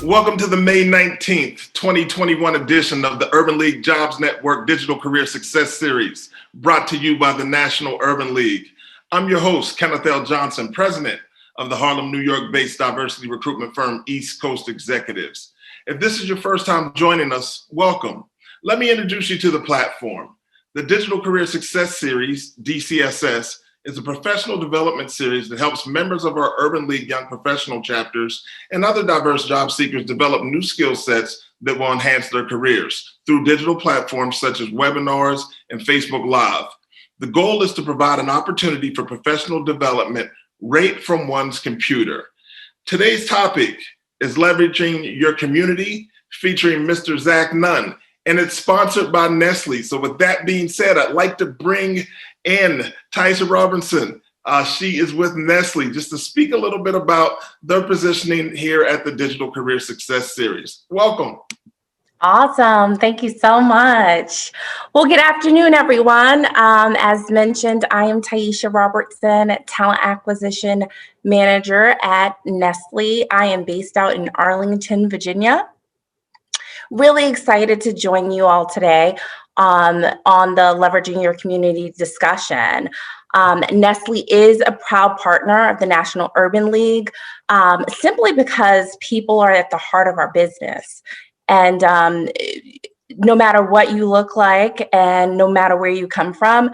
Welcome to the May 19th, 2021 edition of the Urban League Jobs Network Digital Career Success Series, brought to you by the National Urban League. I'm your host, Kenneth L. Johnson, president of the Harlem, New York-based diversity recruitment firm East Coast Executives. If this is your first time joining us, welcome. Let me introduce you to the platform. The Digital Career Success Series, DCSS, is a professional development series that helps members of our Urban League Young Professional chapters and other diverse job seekers develop new skill sets that will enhance their careers through digital platforms such as webinars and Facebook Live. The goal is to provide an opportunity for professional development right from one's computer. Today's topic is leveraging your community, featuring Mr. Zach Nunn, and it's sponsored by Nestle. So with that being said, I'd like to bring in Taisha Robinson. She is with Nestle, just to speak a little bit about their positioning here at the Digital Career Success Series. Welcome. Awesome. Thank you so much. Well, good afternoon, everyone. As mentioned, I am Taisha Robertson, Talent Acquisition Manager at Nestle. I am based out in Arlington, Virginia. Really excited to join you all today on the Leveraging Your Community discussion. Nestle is a proud partner of the National Urban League, simply because people are at the heart of our business. And no matter what you look like and no matter where you come from,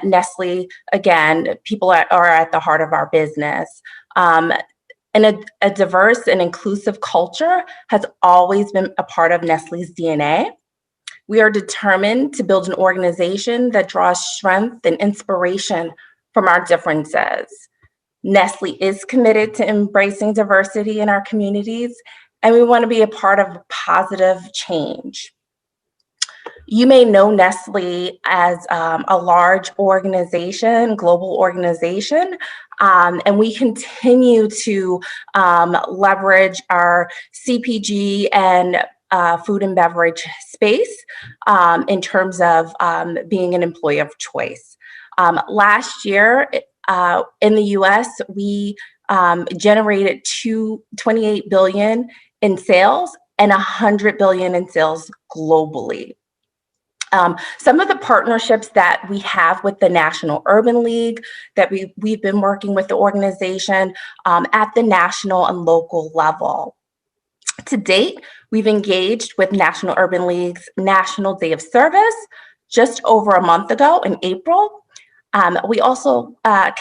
Nestle, again, people are at the heart of our business. And a diverse and inclusive culture has always been a part of Nestle's DNA. We are determined to build an organization that draws strength and inspiration from our differences. Nestle is committed to embracing diversity in our communities, and we want to be a part of positive change. You may know Nestle as a large organization, global organization, and we continue to leverage our CPG and food and beverage space in terms of being an employer of choice. Last year in the US, we generated $28 billion in sales and $100 billion in sales globally. Some of the partnerships that we have with the National Urban League that we've been working with the organization at the national and local level. To date, we've engaged with National Urban League's National Day of Service just over a month ago in April. We also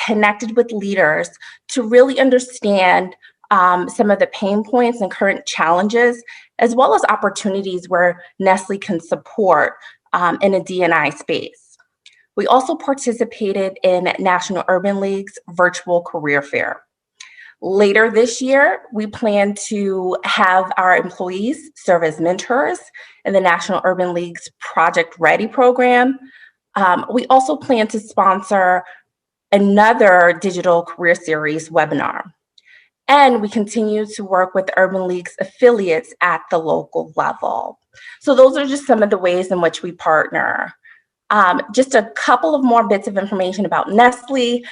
connected with leaders to really understand some of the pain points and current challenges, as well as opportunities where Nestle can support in a D&I space. We also participated in National Urban League's virtual career fair. Later this year, we plan to have our employees serve as mentors in the National Urban League's Project Ready program. We also plan to sponsor another digital career series webinar. And we continue to work with Urban League's affiliates at the local level. So those are just some of the ways in which we partner. Just a couple of more bits of information about Nestle.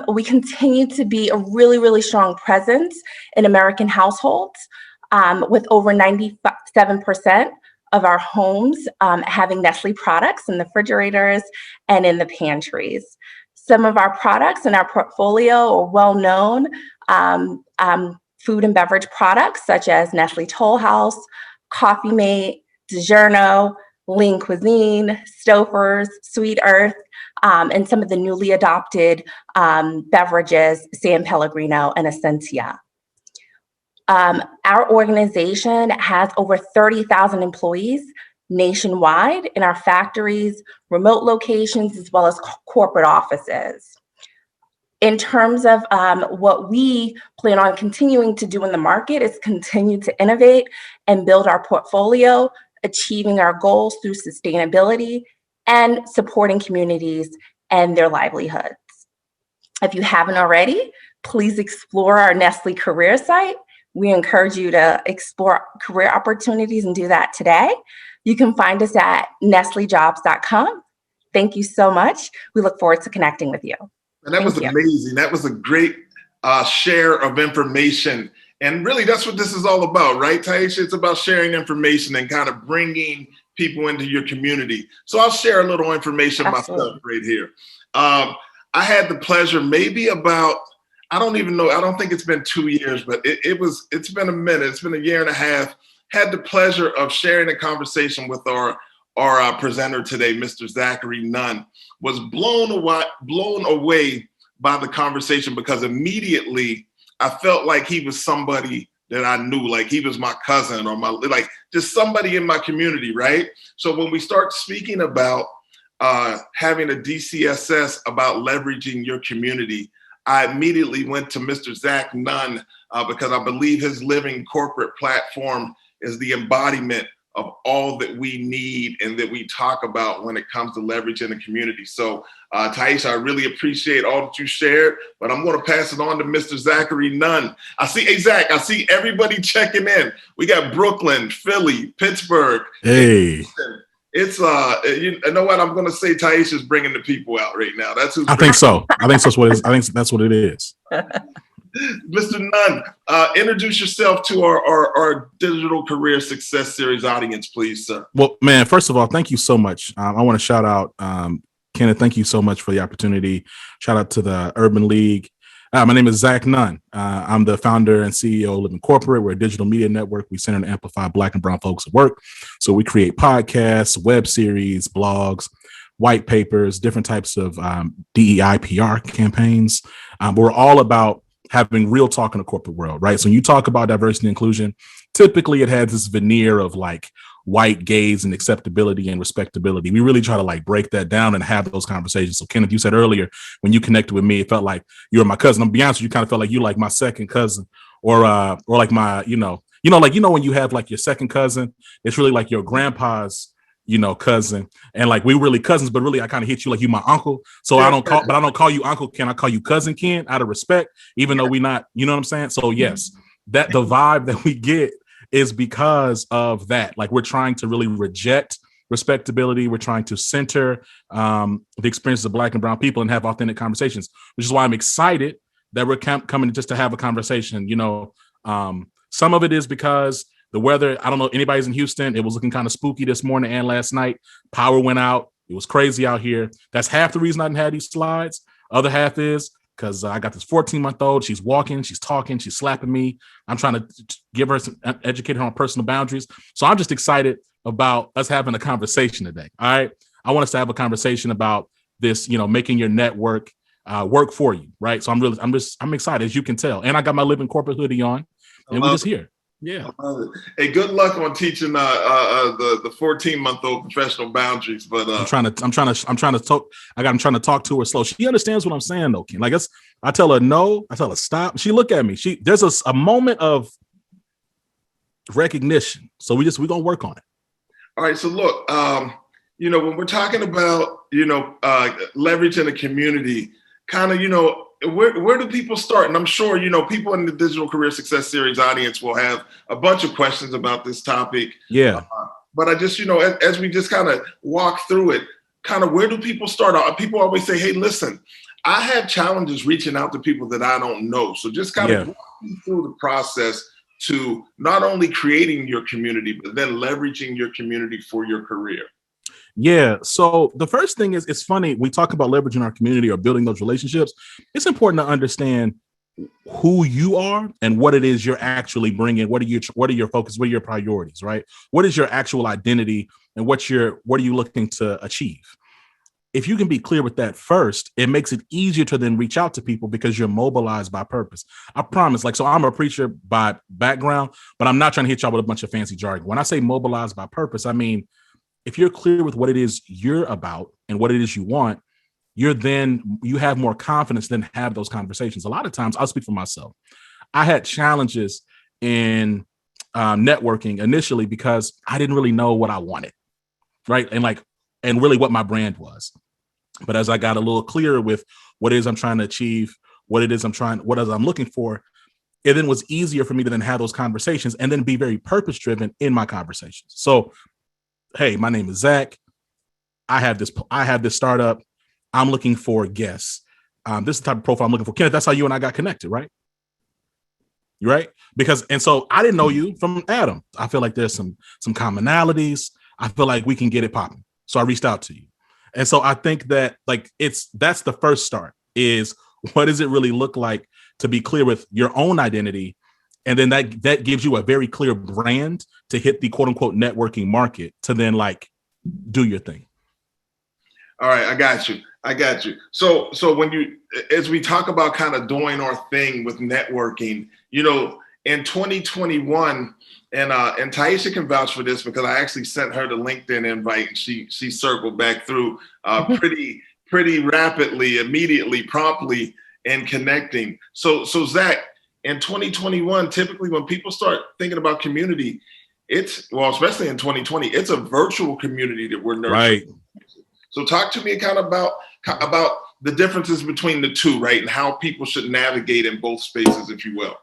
We continue to be a really, really strong presence in American households, with over 97% of our homes having Nestle products in the refrigerators and in the pantries. Some of our products in our portfolio are well-known food and beverage products such as Nestle Toll House, Coffee Mate, DiGiorno, Lean Cuisine, Stouffer's, Sweet Earth, and some of the newly adopted beverages, San Pellegrino and Essentia. Our organization has over 30,000 employees nationwide in our factories, remote locations, as well as corporate offices. In terms of what we plan on continuing to do in the market is continue to innovate and build our portfolio, achieving our goals through sustainability and supporting communities and their livelihoods. If you haven't already, please explore our Nestle career site. We encourage you to explore career opportunities and do that today. You can find us at nestlejobs.com. Thank you so much. We look forward to connecting with you. And that was amazing. That was a great share of information. And really, that's what this is all about, right, Taisha? It's about sharing information and kind of bringing people into your community. So I'll share a little information myself right here. I had the pleasure maybe about, I don't even know, I don't think it's been 2 years, but it's been a minute. It's been a year and a half. Had the pleasure of sharing a conversation with our presenter today, Mr. Zachary Nunn. Was blown away by the conversation because immediately I felt like he was somebody that I knew, like he was my cousin or like just somebody in my community, right? So when we start speaking about having a DCSS about leveraging your community, I immediately went to Mr. Zach Nunn because I believe his living corporate platform is the embodiment of all that we need and that we talk about when it comes to leveraging the community. So, Taisha, I really appreciate all that you shared, but I'm going to pass it on to Mr. Zachary Nunn. I see everybody checking in. We got Brooklyn, Philly, Pittsburgh. Hey. It's you know what I'm going to say. Taisha's bringing the people out right now. That's who's. I think so. I think that's what it is. I think that's what it is. Mr. Nunn, introduce yourself to our Digital Career Success Series audience, please, sir. Well, man, first of all, thank you so much. I want to shout out, Kenneth, thank you so much for the opportunity. Shout out to the Urban League. My name is Zach Nunn. I'm the founder and CEO of Living Corporate. We're a digital media network. We center and amplify Black and brown folks at work. So we create podcasts, web series, blogs, white papers, different types of DEI PR campaigns. We're all about having real talk in the corporate world, right? So when you talk about diversity and inclusion, typically it has this veneer of like white gaze and acceptability and respectability. We really try to like break that down and have those conversations. So Kenneth, you said earlier, when you connected with me, it felt like you were my cousin. I'm gonna be honest with you, kind of felt like you like my second cousin or like my, when you have like your second cousin, it's really like your grandpa's cousin, and like we really cousins, but really I kind of hit you like you my uncle. So I don't call you Uncle Ken. I call you Cousin Ken out of respect, even though we not, you know what I'm saying? So yes, that the vibe that we get is because of that. Like we're trying to really reject respectability. We're trying to center the experiences of Black and brown people and have authentic conversations, which is why I'm excited that we're coming just to have a conversation. Some of it is because the weather, I don't know, anybody's in Houston. It was looking kind of spooky this morning and last night. Power went out. It was crazy out here. That's half the reason I didn't have these slides. Other half is because I got this 14-month-old. She's walking, she's talking, she's slapping me. I'm trying to give her educate her on personal boundaries. So I'm just excited about us having a conversation today. All right. I want us to have a conversation about this, making your network work for you. Right. So I'm excited, as you can tell. And I got my Living Corporate hoodie on and we're just here. Yeah. Hey, good luck on teaching the 14-month-old professional boundaries. But I'm trying to talk to her slow. She understands what I'm saying, though, Ken. Like I tell her no, I tell her stop. She look at me. There's a moment of recognition. So we're gonna work on it. All right. So look, when we're talking about leveraging a community, kind of where do people start? And I'm sure, people in the Digital Career Success Series audience will have a bunch of questions about this topic. Yeah. But I just, as we just kind of walk through it, kind of where do people start? People always say, hey, listen, I have challenges reaching out to people that I don't know. So just kind of walk me through the process to not only creating your community, but then leveraging your community for your career. Yeah. So the first thing is, it's funny, we talk about leveraging our community or building those relationships. It's important to understand who you are and what it is you're actually bringing. What are your focus? What are your priorities, right? What is your actual identity and what are you looking to achieve? If you can be clear with that first, it makes it easier to then reach out to people because you're mobilized by purpose. I promise. So I'm a preacher by background, but I'm not trying to hit y'all with a bunch of fancy jargon. When I say mobilized by purpose, I mean, if you're clear with what it is you're about and what it is you want, you have more confidence than have those conversations. A lot of times, I'll speak for myself. I had challenges in networking initially because I didn't really know what I wanted, right? And really what my brand was. But as I got a little clearer with what it is I'm trying to achieve, what I'm looking for, it then was easier for me to then have those conversations and then be very purpose-driven in my conversations. So, hey, my name is Zach. I have this startup. I'm looking for guests. This is the type of profile I'm looking for. Kenneth, that's how you and I got connected, right? right? Because, and so I didn't know you from Adam. I feel like there's some commonalities. I feel like we can get it popping. So I reached out to you. And so I think that like that's the first start is what does it really look like to be clear with your own identity? And then that gives you a very clear brand to hit the quote unquote networking market to then like do your thing. All right, I got you. So when as we talk about kind of doing our thing with networking, you know, in 2021, and Taisha can vouch for this because I actually sent her the LinkedIn invite and she circled back through pretty rapidly, immediately, promptly, and connecting. So Zach, in 2021, typically when people start thinking about community, especially in 2020, it's a virtual community that we're nurturing. Right. So talk to me kind of about the differences between the two, right? And how people should navigate in both spaces, if you will.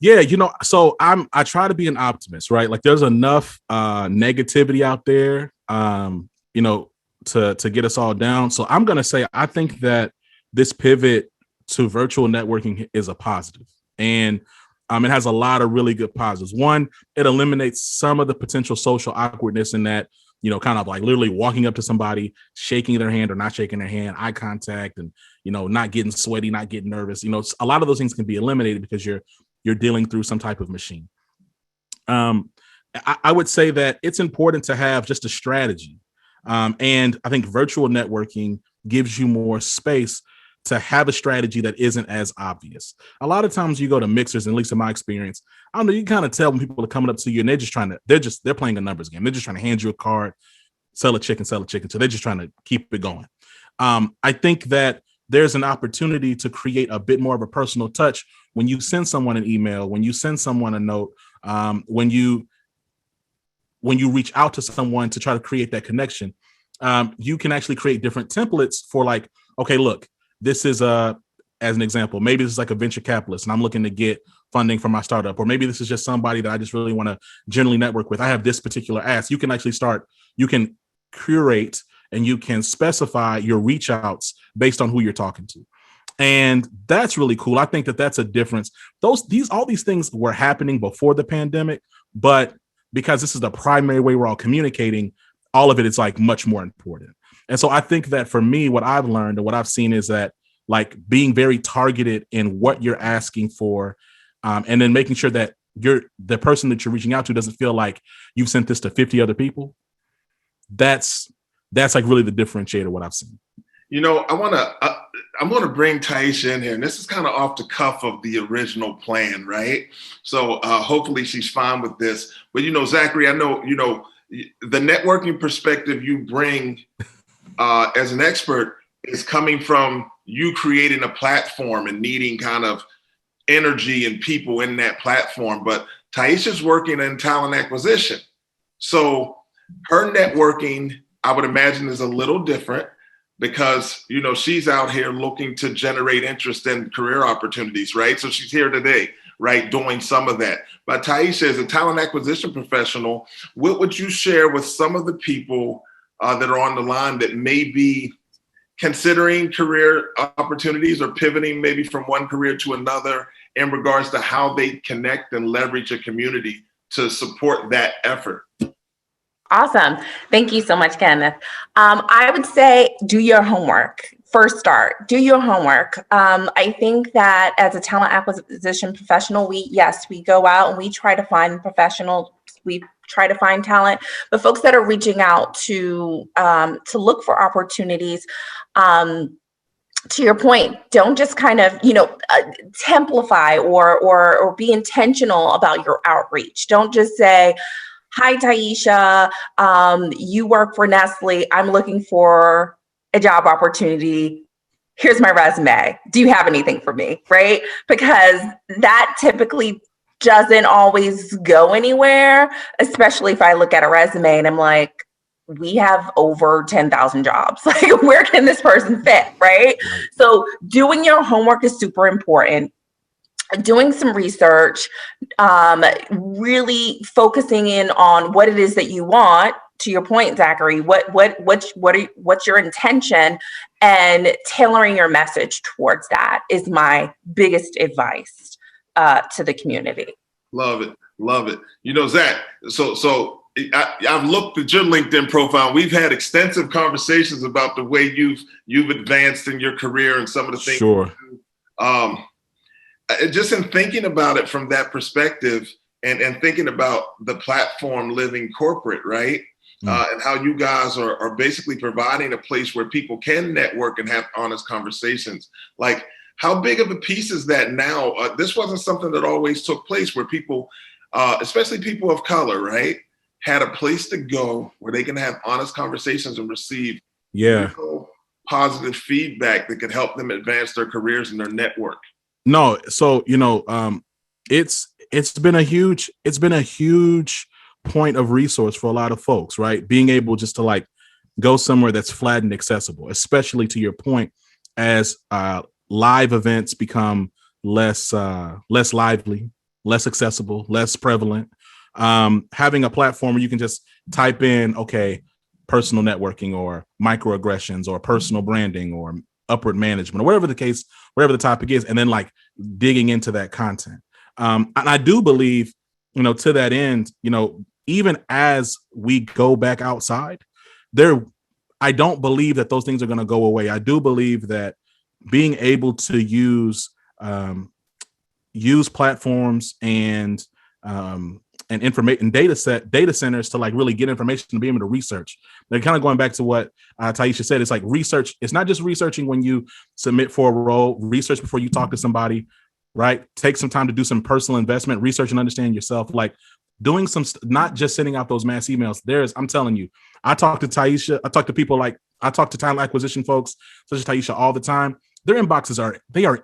Yeah, you know, so I try to be an optimist, right? Like there's enough negativity out there, you know, to get us all down. So I'm going to say, I think that this pivot to virtual networking is a positive. And it has a lot of really good positives. One, it eliminates some of the potential social awkwardness in that, you know, kind of like literally walking up to somebody, shaking their hand or not shaking their hand, eye contact, and, you know, not getting sweaty, not getting nervous. You know, a lot of those things can be eliminated because you're dealing through some type of machine. I would say that it's important to have just a strategy. And I think virtual networking gives you more space to have a strategy that isn't as obvious. A lot of times you go to mixers, and at least in my experience, I don't know, you kind of tell when people are coming up to you and they're playing a numbers game. They're just trying to hand you a card, sell a chicken. So they're just trying to keep it going. I think that there's an opportunity to create a bit more of a personal touch when you send someone an email, when you send someone a note, when you reach out to someone to try to create that connection. You can actually create different templates for like, okay, look, this is as an example, maybe this is like a venture capitalist and I'm looking to get funding for my startup, or maybe this is just somebody that I just really want to generally network with. I have this particular ask. You can actually you can curate and you can specify your reach outs based on who you're talking to. And that's really cool. I think that that's a difference. All these things were happening before the pandemic, but because this is the primary way we're all communicating, all of it is like much more important. And so I think that for me, what I've learned and what I've seen is that like being very targeted in what you're asking for, and then making sure that the person that you're reaching out to doesn't feel like you've sent this to 50 other people. That's like really the differentiator, what I've seen. You know, I'm going to bring Taisha in here, and this is kind of off the cuff of the original plan, right? So hopefully she's fine with this. But, you know, Zachary, I know, you know, the networking perspective you bring as an expert is coming from you creating a platform and needing kind of energy and people in that platform. But Taisha's working in talent acquisition. So her networking, I would imagine, is a little different because, you know, she's out here looking to generate interest in career opportunities, right? So she's here today, right, doing some of that. But Taisha, as a talent acquisition professional, what would you share with some of the people that are on the line that may be considering career opportunities or pivoting maybe from one career to another in regards to how they connect and leverage a community to support that effort? Awesome. Thank you so much, Kenneth. I would say do your homework. First start, do your homework. I think that as a talent acquisition professional, we go out and we try to find professionals. We try to find talent, but folks that are reaching out to look for opportunities, to your point, don't just kind of, templify or be intentional about your outreach. Don't just say, "Hi, Taisha, you work for Nestle. I'm looking for a job opportunity. Here's my resume. Do you have anything for me?" Right? Because that typically doesn't always go anywhere, especially if I look at a resume and I'm like, we have over 10,000 jobs. Like, where can this person fit? Right? So doing your homework is super important. Doing some research, really focusing in on what it is that you want. To your point, Zachary, what's your intention, and tailoring your message towards that is my biggest advice to the community. Love it. Love it. You know, Zach, I've looked at your LinkedIn profile. We've had extensive conversations about the way you've advanced in your career and some of the things. Sure. Just in thinking about it from that perspective and thinking about the platform living corporate, right? And how you guys are basically providing a place where people can network and have honest conversations. Like, how big of a piece is that now? This wasn't something that always took place where people, especially people of color, right, had a place to go where they can have honest conversations and receive real positive feedback that could help them advance their careers and their network. No, so it's been a huge point of resource for a lot of folks, right? Being able just to like go somewhere that's flat and accessible, especially to your point, as live events become less lively, less accessible, less prevalent. Having a platform where you can just type in, okay, personal networking or microaggressions or personal branding or upward management or whatever the topic is, and then like digging into that content. And I do believe, to that end, even as we go back outside there, I don't believe that those things are going to go away. I do believe that being able to use platforms and information data centers to like really get information to be able to research. Like kind of going back to what Taisha said, it's like research. It's not just researching when you submit for a role, research before you talk to somebody, right? Take some time to do some personal investment, research and understand yourself, like doing some, not just sending out those mass emails. I'm telling you, I talk to Taisha, I talk to talent acquisition folks, such as Taisha, all the time. Their inboxes are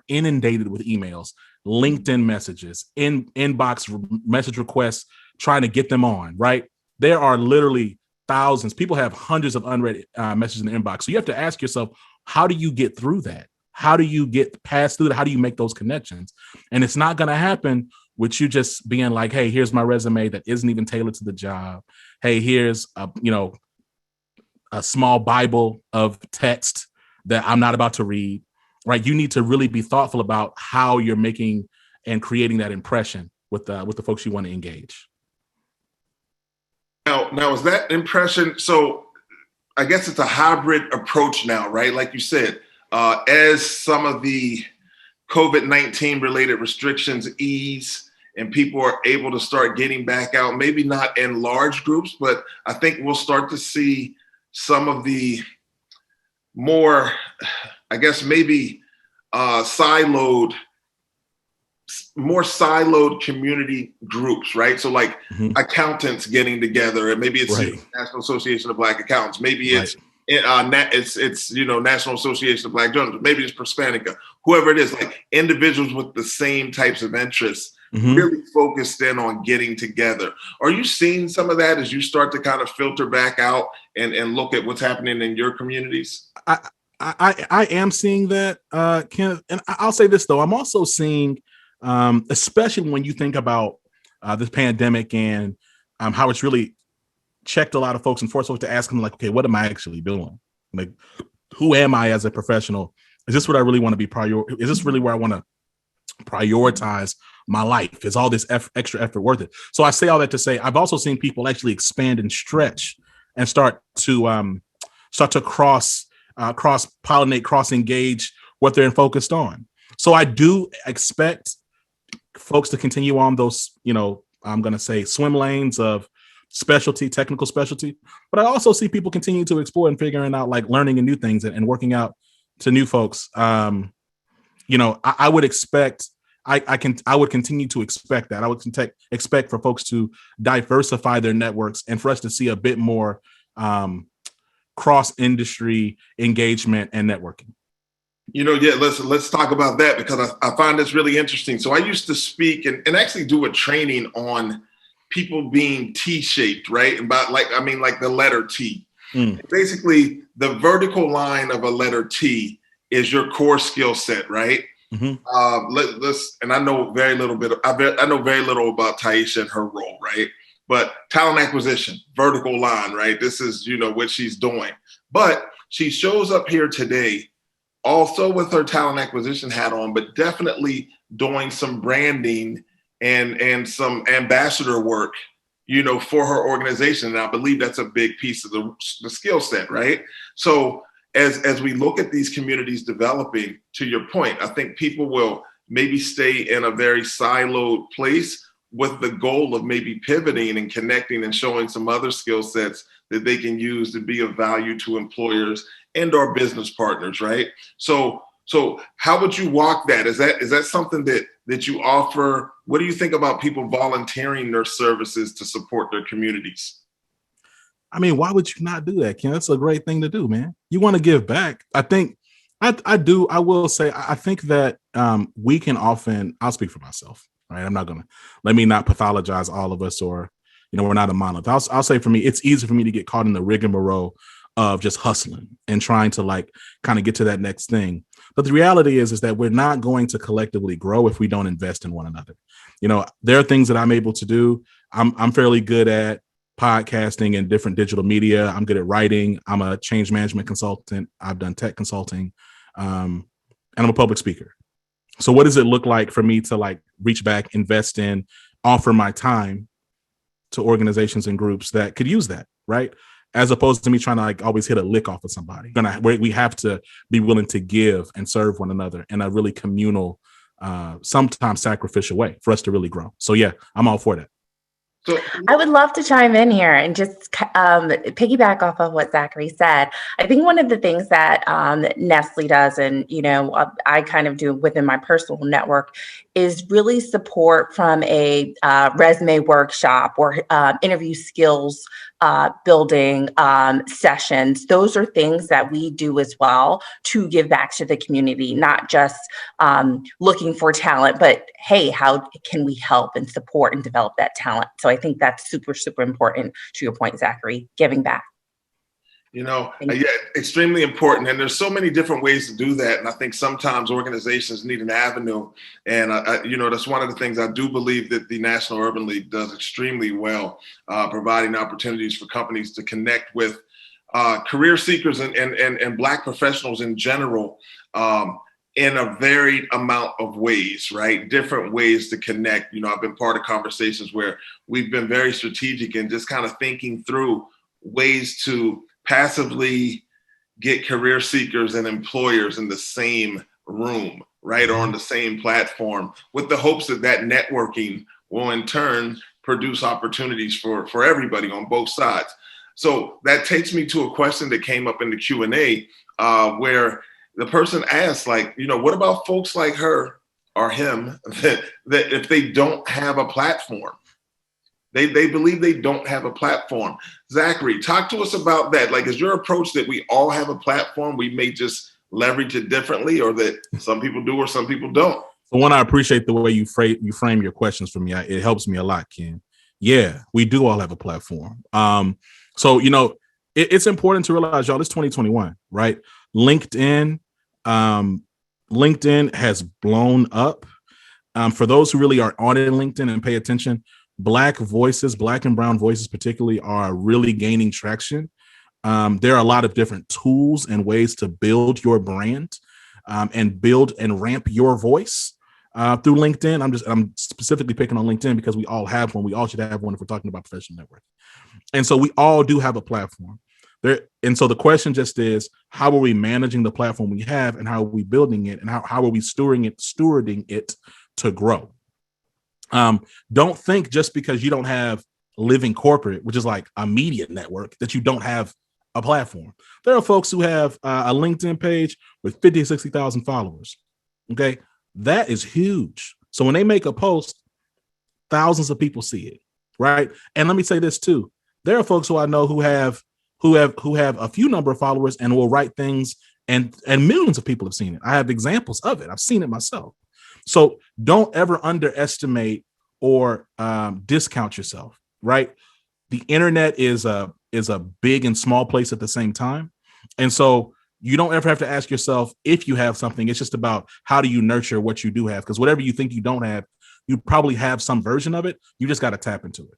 inundated with emails, LinkedIn messages, inbox message requests, trying to get them on, right? There are literally thousands. People have hundreds of unread messages in the inbox. So you have to ask yourself, how do you get through that? How do you get past through that? How do you make those connections? And it's not going to happen with you just being like, hey, here's my resume that isn't even tailored to the job. Hey, here's a small Bible of text that I'm not about to read. Right, you need to really be thoughtful about how you're making and creating that impression with the folks you want to engage. Now is that impression? So I guess it's a hybrid approach now, right? Like you said, as some of the COVID-19 related restrictions ease and people are able to start getting back out, maybe not in large groups, but I think we'll start to see some of the more, I guess, maybe siloed community groups, right? So like accountants getting together, and maybe it's the National Association of Black Accountants, maybe it's National Association of Black Journalists, maybe it's Prospanica, whoever it is, like individuals with the same types of interests, really focused in on getting together. Are you seeing some of that as you start to kind of filter back out and look at what's happening in your communities? I am seeing that, Kenneth, and I'll say this though, I'm also seeing, especially when you think about this pandemic and how it's really checked a lot of folks and forced folks to ask them like, okay, what am I actually doing? Like, who am I as a professional? Is this what I really want to be is this really where I want to prioritize my life? Is all this extra effort worth it? So I say all that to say, I've also seen people actually expand and stretch and start to cross-pollinate, cross-engage what they're focused on. So I do expect folks to continue on those, I'm going to say swim lanes of technical specialty, but I also see people continue to explore and figuring out like learning and new things and working out to new folks. I would expect, I would continue to expect that. I would expect for folks to diversify their networks and for us to see a bit more cross-industry engagement and networking. Let's talk about that, because I find this really interesting. So I used to speak and actually do a training on people being T-shaped, right? And like the letter T. Basically, the vertical line of a letter T is your core skill set, right? And I know very little about Taisha and her role, right? But talent acquisition, vertical line, right? This is, what she's doing. But she shows up here today also with her talent acquisition hat on, but definitely doing some branding and some ambassador work, for her organization. And I believe that's a big piece of the skill set, right? So as we look at these communities developing, to your point, I think people will maybe stay in a very siloed place with the goal of maybe pivoting and connecting and showing some other skill sets that they can use to be of value to employers and or business partners, right? So how would you walk that? Is that something that you offer? What do you think about people volunteering their services to support their communities? I mean, why would you not do that, Ken? That's a great thing to do, man. You want to give back. I think I do. I will say, I think that we can often, I'll speak for myself, right? I'm not going to, let me not pathologize all of us, or, we're not a monolith. I'll say for me, it's easy for me to get caught in the rigmarole of just hustling and trying to kind of get to that next thing. But the reality is that we're not going to collectively grow if we don't invest in one another. There are things that I'm able to do. I'm fairly good at podcasting and different digital media. I'm good at writing. I'm a change management consultant. I've done tech consulting, and I'm a public speaker. So what does it look like for me to reach back, invest in, offer my time to organizations and groups that could use that, right? As opposed to me trying to always hit a lick off of somebody. We have to be willing to give and serve one another in a really communal, sometimes sacrificial way for us to really grow. So yeah, I'm all for that. So I would love to chime in here and just piggyback off of what Zachary said. I think one of the things that Nestle does, and I kind of do within my personal network, is really support from a resume workshop or interview skills building sessions. Those are things that we do as well to give back to the community, not just looking for talent, but hey, how can we help and support and develop that talent? So I think that's super, super important to your point, Zachary, giving back. Yeah, extremely important. And there's so many different ways to do that. And I think sometimes organizations need an avenue. And, that's one of the things I do believe that the National Urban League does extremely well, providing opportunities for companies to connect with career seekers and Black professionals in general in a varied amount of ways, right? Different ways to connect. I've been part of conversations where we've been very strategic and just kind of thinking through ways to passively get career seekers and employers in the same room, right? Or on the same platform, with the hopes that networking will in turn produce opportunities for everybody on both sides. So that takes me to a question that came up in the Q&A where the person asked, what about folks like her or him that if they don't have a platform? They believe they don't have a platform. Zachary, talk to us about that. Is your approach that we all have a platform, we may just leverage it differently, or that some people do or some people don't? So one, I appreciate the way you frame your questions for me. It helps me a lot, Ken. Yeah, we do all have a platform. So, it's important to realize, y'all, it's 2021, right? LinkedIn has blown up. For those who really are on LinkedIn and pay attention, Black voices, Black and brown voices particularly, are really gaining traction. There are a lot of different tools and ways to build your brand and build and ramp your voice through LinkedIn. I'm specifically picking on LinkedIn because we all have one. We all should have one if we're talking about professional network. And so we all do have a platform there. And so the question just is, how are we managing the platform we have, and how are we building it, and how are we stewarding it to grow? Don't think just because you don't have Living Corporate, which is like a media network, that you don't have a platform. There are folks who have a LinkedIn page with 50, 60,000 followers. Okay. That is huge. So when they make a post, thousands of people see it. Right. And let me say this too. There are folks who I know who have a few number of followers and will write things, and millions of people have seen it. I have examples of it. I've seen it myself. So don't ever underestimate or discount yourself, right? The internet is a big and small place at the same time. And so you don't ever have to ask yourself if you have something. It's just about how do you nurture what you do have? Because whatever you think you don't have, you probably have some version of it. You just got to tap into it.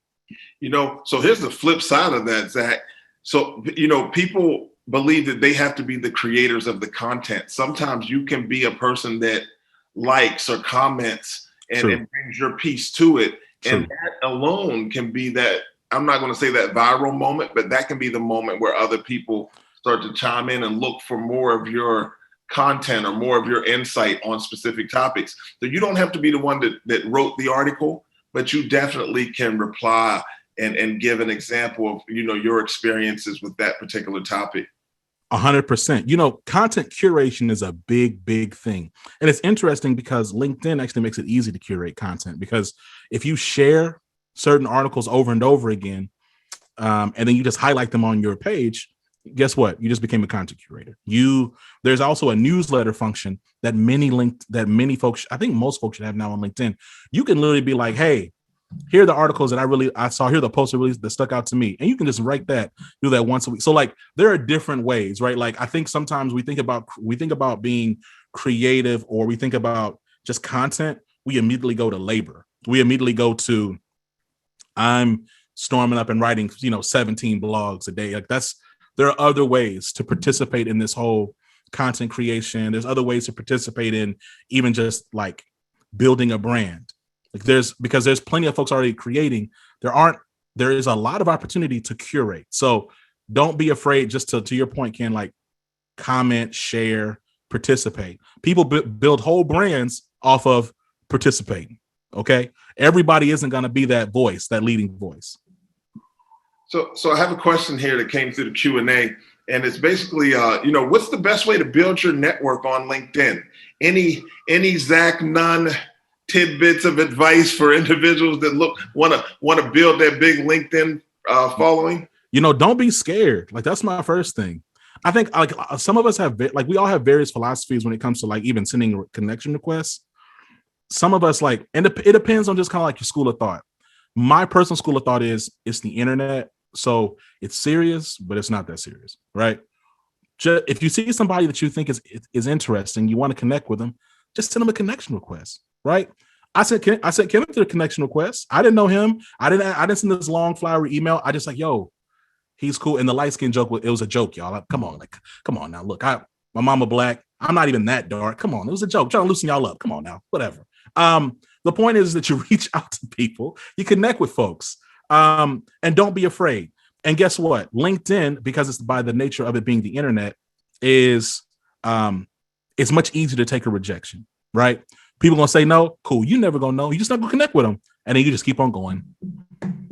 So here's the flip side of that, Zach. So, people believe that they have to be the creators of the content. Sometimes you can be a person that likes or comments and True. it brings your piece to it. True. And that alone can be that, I'm not going to say that viral moment, but that can be the moment where other people start to chime in and look for more of your content or more of your insight on specific topics. So you don't have to be the one that wrote the article, but you definitely can reply and give an example of, your experiences with that particular topic. 100%. Content curation is a big, big thing. And it's interesting because LinkedIn actually makes it easy to curate content, because if you share certain articles over and over again, and then you just highlight them on your page, guess what? You just became a content curator. There's also a newsletter function that many folks, I think most folks should have now on LinkedIn. You can literally be like, hey, here are the articles that I saw, here are the posts that stuck out to me. And you can just write that, do that once a week. So like, there are different ways, right? Like, I think sometimes we think about being creative, or we think about just content. We immediately go to labor. We immediately go to, I'm storming up and writing, 17 blogs a day. Like there are other ways to participate in this whole content creation. There's other ways to participate in even just like building a brand. Like because there's plenty of folks already creating. There is a lot of opportunity to curate. So don't be afraid, just to your point, Ken, like comment, share, participate. People build whole brands off of participating. Okay. Everybody isn't going to be that voice, that leading voice. So I have a question here that came through the Q&A, and it's basically, what's the best way to build your network on LinkedIn? Any Zach Nunn tidbits of advice for individuals that want to build that big LinkedIn following? Don't be scared. Like, that's my first thing. I think like some of us have, like, we all have various philosophies when it comes to like even sending connection requests. Some of us like, and it depends on just kind of like your school of thought. My personal school of thought is it's the internet. So it's serious, but it's not that serious, right? Just, if you see somebody that you think is interesting, you want to connect with them, just send them a connection request, right? I sent Kenneth a connection request. I didn't know him. I didn't send this long flowery email. I just like, yo, he's cool. And the light skin joke, it was a joke, y'all. Like, come on now. Look, my mama black. I'm not even that dark. Come on, it was a joke. Trying to loosen y'all up. Come on now, whatever. The point is that you reach out to people, you connect with folks, and don't be afraid. And guess what? LinkedIn, because it's by the nature of it being the internet, is it's much easier to take a rejection, right? People gonna say no, cool. You never gonna know. You just not gonna connect with them, and then you just keep on going.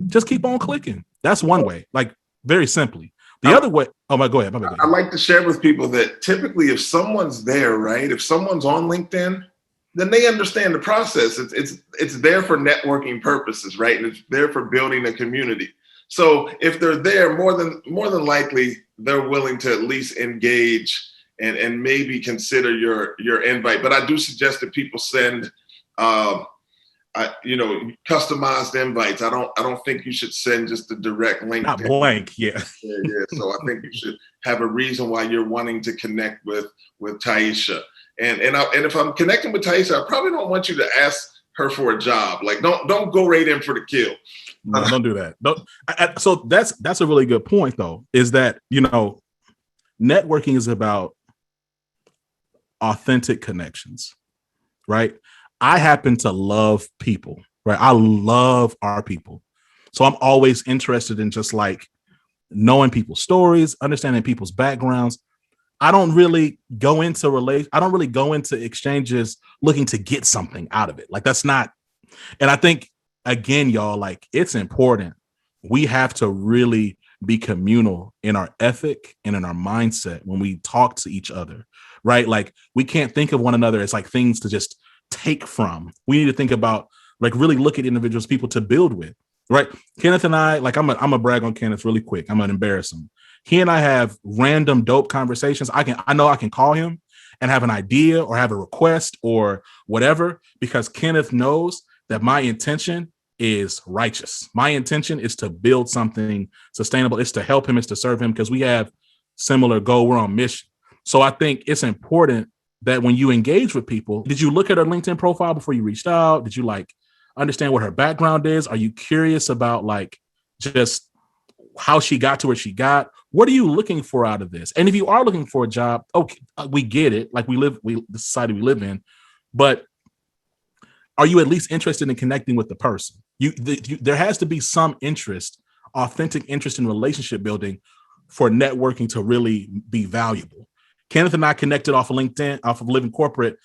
Just keep on clicking. That's one way, like very simply. The other way, go ahead. I like to share with people that typically if someone's there, right? If someone's on LinkedIn, then they understand the process. It's there for networking purposes, right? And it's there for building a community. So if they're there, more than likely, they're willing to at least engage and maybe consider your invite. But I do suggest that people send customized invites. I don't think you should send just a direct link. Not blank, yeah. Yeah. So I think you should have a reason why you're wanting to connect with Taisha. And if I'm connecting with Taisha, I probably don't want you to ask her for a job. Like, don't go right in for the kill. No, don't do that. So that's a really good point, though, is that, networking is about authentic connections, right? I happen to love people, right? I love our people. So I'm always interested in just like knowing people's stories, understanding people's backgrounds. I don't really go into exchanges looking to get something out of it. Like, that's not, and I think, again, y'all, like, it's important. We have to really be communal in our ethic and in our mindset when we talk to each other, right? Like, we can't think of one another as like things to just take from. We need to think about, like, really look at individuals, people to build with, right? Kenneth and I, like, I'm a brag on Kenneth really quick. I'm gonna embarrass him. He and I have random dope conversations. I know I can call him and have an idea or have a request or whatever, because Kenneth knows that my intention is righteous. My intention is to build something sustainable. It's to help him. It's to serve him, because we have similar goal. We're on mission. So I think it's important that when you engage with people, did you look at her LinkedIn profile before you reached out? Did you like understand what her background is? Are you curious about like just how she got to where she got? What are you looking for out of this? And if you are looking for a job, okay, we get it. Like, the society we live in, but are you at least interested in connecting with the person? There has to be some interest, authentic interest in relationship building for networking to really be valuable. Kenneth and I connected off of LinkedIn, off of Living Corporate.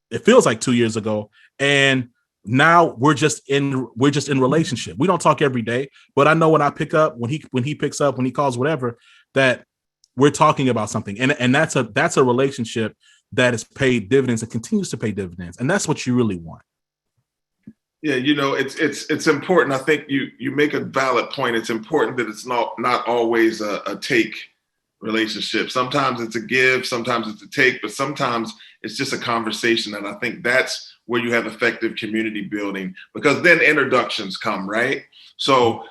It feels like 2 years ago, and now we're just in relationship. We don't talk every day, but I know when I pick up, when he picks up, when he calls, whatever, that we're talking about something, and that's a relationship that has paid dividends and continues to pay dividends, and that's what you really want. Yeah, it's important. I think you make a valid point. It's important that it's not always a take relationship. Sometimes it's a give, sometimes it's a take, but sometimes it's just a conversation. And I think that's where you have effective community building, because then introductions come, right? So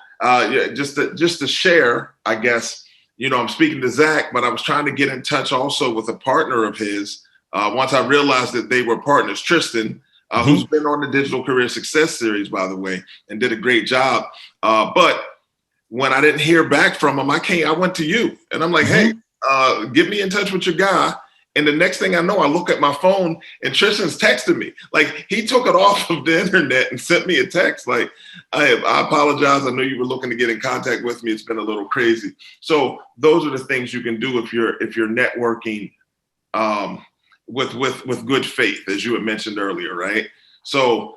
just to share, I guess, I'm speaking to Zach, but I was trying to get in touch also with a partner of his. Once I realized that they were partners, Tristan, who's been on the Digital Career Success Series, by the way, and did a great job. But when I didn't hear back from him, I went to you, and I'm like, hey, get me in touch with your guy. And the next thing I know, I look at my phone and Tristan's texting me. Like, he took it off of the internet and sent me a text. Like, I apologize. I know you were looking to get in contact with me. It's been a little crazy. So those are the things you can do if you're networking with good faith, as you had mentioned earlier, right? So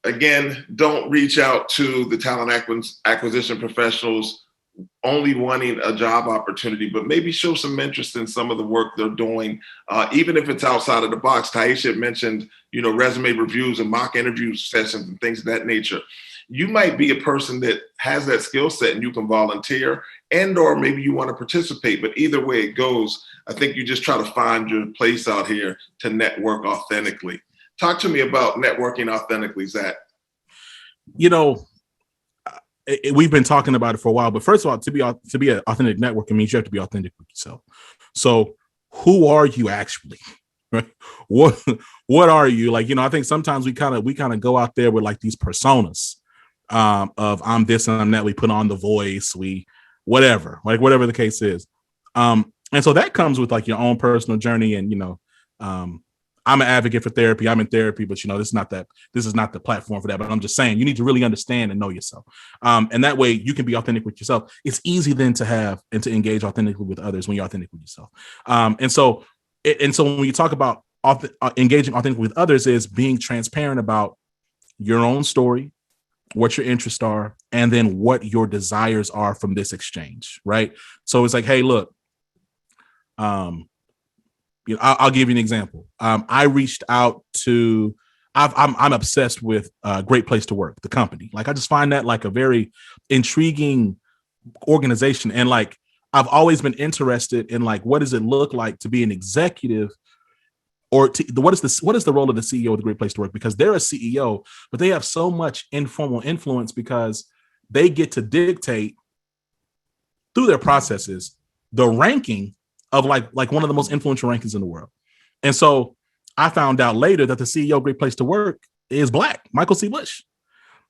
again, don't reach out to the talent acquisition professionals only wanting a job opportunity, but maybe show some interest in some of the work they're doing, even if it's outside of the box. Taisha had mentioned, resume reviews and mock interview sessions and things of that nature. You might be a person that has that skill set and you can volunteer, and or maybe you want to participate, but either way it goes, I think you just try to find your place out here to network authentically. Talk to me about networking authentically, Zach. We've been talking about it for a while, but first of all, to be an authentic networker means you have to be authentic with yourself. So who are you actually? Right? What are you? Like, I think sometimes we kind of go out there with like these personas of I'm this and I'm that. We put on the voice, whatever the case is. And so that comes with like your own personal journey. And, I'm an advocate for therapy. I'm in therapy, but this is not the platform for that. But I'm just saying you need to really understand and know yourself. And that way you can be authentic with yourself. It's easy then to have and to engage authentically with others when you're authentic with yourself. And so when you talk about engaging authentically with others, is being transparent about your own story, what your interests are, and then what your desires are from this exchange. Right. So it's like, hey, look, I'll give you an example. I reached out to, I'm obsessed with Great Place to Work, the company. Like, I just find that like a very intriguing organization. And like, I've always been interested in like, what does it look like to be an executive, or what is the role of the CEO of the Great Place to Work? Because they're a CEO, but they have so much informal influence because they get to dictate through their processes the ranking of like one of the most influential rankings in the world. And so I found out later that the CEO of Great Place to Work is Black, Michael C. Bush.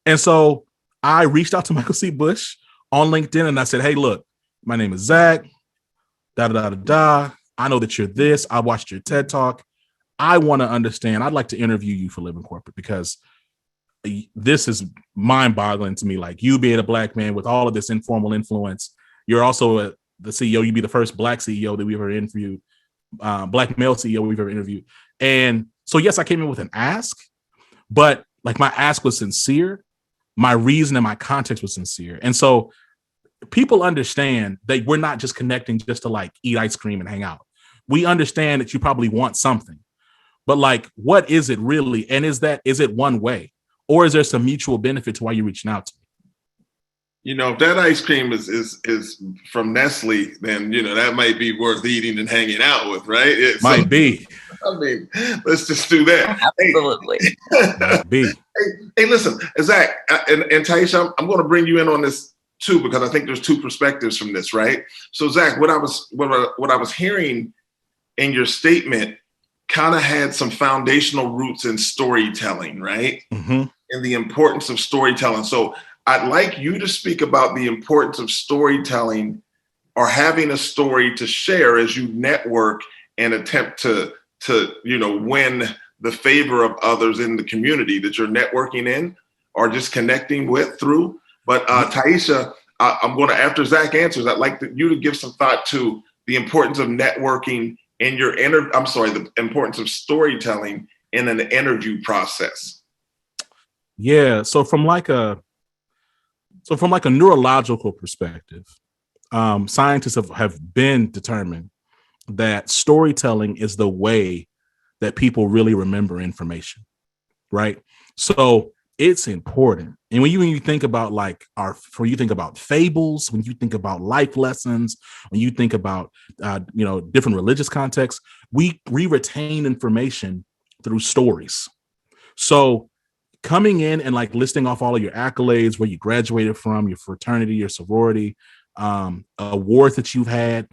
And so I reached out to Michael C. Bush on LinkedIn and I said, hey, look, my name is Zach, I know that you're this. I watched your TED Talk. I want to understand. I'd like to interview you for Living Corporate because this is mind-boggling to me. Like, you being a Black man with all of this informal influence, you're also the CEO. You'd be the first Black CEO that we've ever interviewed, Black male CEO we've ever interviewed. And so, yes, I came in with an ask, but like my ask was sincere. My reason and my context was sincere. And so people understand that we're not just connecting just to like eat ice cream and hang out. We understand that you probably want something, but like, what is it really? And is it one way, or is there some mutual benefit to why you're reaching out to me? If that ice cream is from Nestle, then, that might be worth eating and hanging out with, right? Might be. I mean, let's just do that. Absolutely. Might be. Hey, listen, Zach and Taisha, I'm going to bring you in on this too, because I think there's two perspectives from this, right? So, Zach, what I was hearing in your statement kind of had some foundational roots in storytelling, right? Mm-hmm. And the importance of storytelling. So I'd like you to speak about the importance of storytelling or having a story to share as you network and attempt to win the favor of others in the community that you're networking in or just connecting with through. But Taisha, I'm going to, after Zach answers, I'd like you to give some thought to the importance of networking in your the importance of storytelling in an interview process. Yeah. So from like a neurological perspective, scientists have been determined that storytelling is the way that people really remember information, right? So it's important. And when you think about when you think about fables, when you think about life lessons, when you think about different religious contexts, we retain information through stories. So coming in and like listing off all of your accolades, where you graduated from, your fraternity, your sorority, awards that you've had,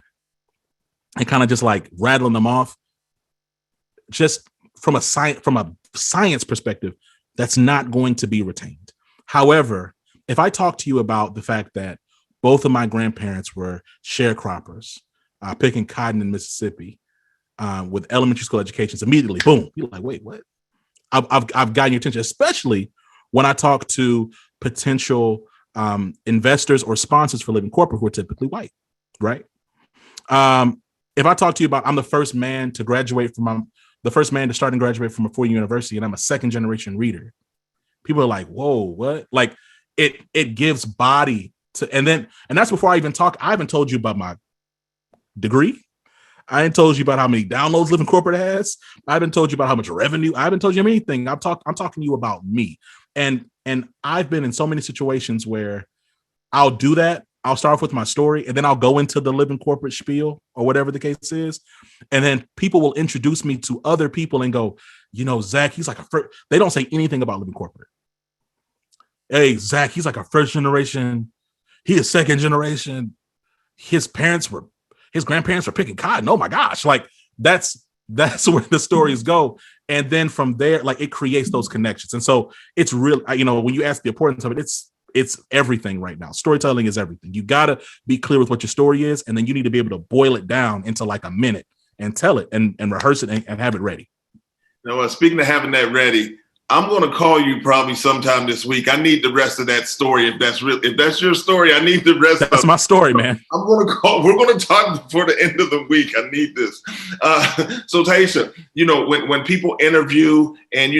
and kind of just like rattling them off, just from a science perspective, that's not going to be retained. However, if I talk to you about the fact that both of my grandparents were sharecroppers, picking cotton in Mississippi, with elementary school educations, immediately, boom, you're like, wait, what? I've gotten your attention, especially when I talk to potential investors or sponsors for Living Corporate who are typically white, right? If I talk to you about I'm the first man to start and graduate from a four-year university, and I'm a second generation reader, people are like, whoa, what? Like it gives body to, and that's before I haven't told you about my degree. I ain't told you about how many downloads Living Corporate has. I haven't told you about how much revenue. I haven't told you anything. I'm talking to you about me. And I've been in so many situations where I'll do that. I'll start off with my story, and then I'll go into the Living Corporate spiel or whatever the case is. And then people will introduce me to other people and go, Zach, he's like they don't say anything about Living Corporate. Hey, Zach, he's like a first generation. He is second generation. His grandparents were picking cotton. Oh my gosh. Like that's where the stories go. And then from there, like it creates those connections. And so it's real, when you ask the importance of it, it's everything right now. Storytelling is everything. You got to be clear with what your story is. And then you need to be able to boil it down into like a minute and tell it and rehearse it and have it ready. Speaking of having that ready, I'm going to call you probably sometime this week. I need the rest of that story. If that's your story, I need the rest. That's my story, man. I'm going to call. We're going to talk before the end of the week. I need this. So Taisha, when people interview, and